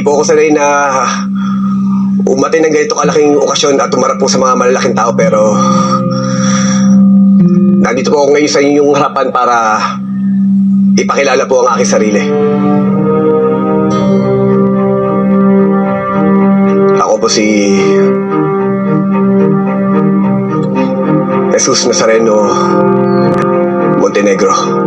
po ako sanay na umati ng ganito kalaking okasyon at tumarap po sa mga malalaking tao, pero nandito po ako ngayon sa inyong harapan para ipakilala po ang aking sarili. Ako po si Jesus Nazareno Montenegro.